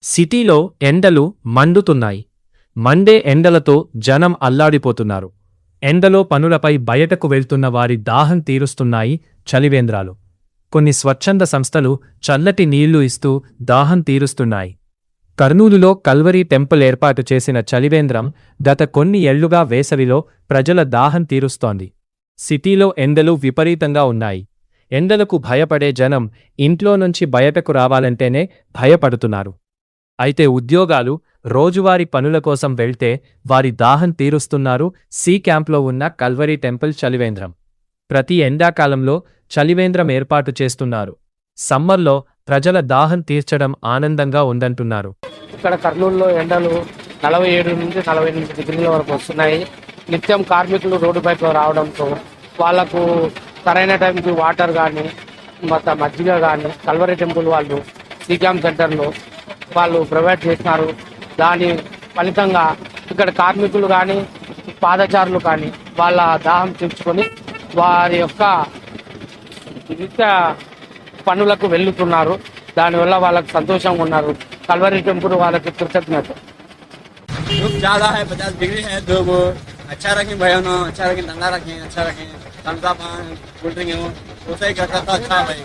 సిటీలో ఎండలు మండుతున్నాయి. మండే ఎండలతో జనం అల్లాడిపోతున్నారు. ఎండలో పనులపై బయటకు వెళ్తున్న వారి దాహం తీరుస్తున్నాయి చలివేంద్రాలు. కొన్ని స్వచ్ఛంద సంస్థలు చల్లటి నీళ్లు ఇస్తూ దాహం తీరుస్తున్నాయి. కర్నూలులో కల్వరీ టెంపుల్ ఏర్పాటు చేసిన చలివేంద్రం గత కొన్ని ఏళ్లుగా వేసవిలో ప్రజల దాహం తీరుస్తోంది. సిటీలో ఎండలు విపరీతంగా ఉన్నాయి. ఎండలకు భయపడే జనం ఇంట్లో నుంచి బయటకు రావాలంటేనే భయపడుతున్నారు. అయితే ఉద్యోగాలు, రోజువారీ పనుల కోసం వెళ్తే వారి దాహం తీరుస్తున్నారు సి క్యాంప్లో ఉన్న కల్వరీ టెంపుల్ చలివేంద్రం. ప్రతి ఎండాకాలంలో చలివేంద్రం ఏర్పాటు చేస్తున్నారు. సమ్మర్లో ప్రజల దాహం తీర్చడం ఆనందంగా ఉందంటున్నారు. ఇక్కడ కర్నూలులో ఎండలు 47 నుంచి 48 డిగ్రీల వరకు వస్తున్నాయి. నిత్యం కార్మికులు రోడ్డుపైకి రావడంతో వాళ్లకు సరైన టైంకి వాటర్ కానీ మజ్జిగ కానీ కల్వరీ టెంపుల్ వాళ్ళు సీక్యాంప్ సెంటర్లో వాళ్ళు ప్రొవైడ్ చేస్తున్నారు. దాని ఫలితంగా ఇక్కడ కార్మికులు కానీ పాదచారులు కానీ వాళ్ళ దాహం తీర్చుకొని వారి యొక్క నిత్య పనులకు వెళ్తున్నారు. దానివల్ల వాళ్ళకి సంతోషంగా ఉన్నారు. కల్వరీ టెంపుల్ వాళ్ళకి కృతజ్ఞత. धूप ज़्यादा है, 50 डिग्री है धूप. अच्छा रखें भाई, अच्छा रखें, ठंडा रखें, अच्छा रखें. ठंडा पानी कोल्ड ड्रिंक है वो सही करता तो अच्छा भाई.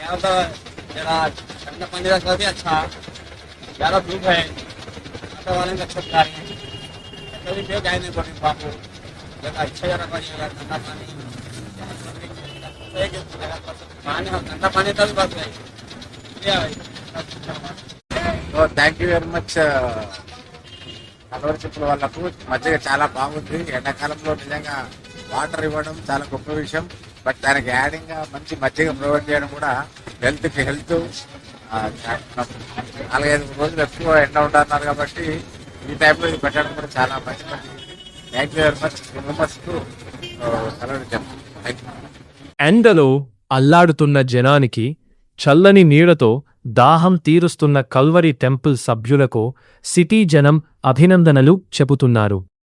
यहाँ तो जरा ठंडा पानी रखा भी अच्छा. ज़्यादा धूप है तो वाले का अच्छा खा रहे हैं. कभी भी जाए नहीं पड़े बापू. जरा अच्छा जरा पानी अगर ठंडा पानी पानी ठंडा पानी तभी बात है. So thank you very much Calvary temple వాళ్ళకు. మజ్జిగ చాలా బాగుంది. ఎండాకాలంలో నిజంగా వాటర్ ఇవ్వడం చాలా గొప్ప విషయం. బట్ దానికి యాడింగ్ గా మంచి మజ్జిగ ప్రొవైడ్ చేయడం కూడా హెల్త్ కి హెల్త్. 4-5 రోజులు ఎక్కువ ఎండ ఉంటున్నారు కాబట్టి ఈ టైంలో ఇది పెట్టడం కూడా చాలా మంచి. Thank you very much Calvary temple. Thank you. ఎండలో అల్లాడుతున్న జనానికి చల్లని నీడతో దాహం తీరుస్తున్న కల్వరీ టెంపుల్ సభ్యులకు సిటీ జనం అభినందనలు చెబుతున్నారు.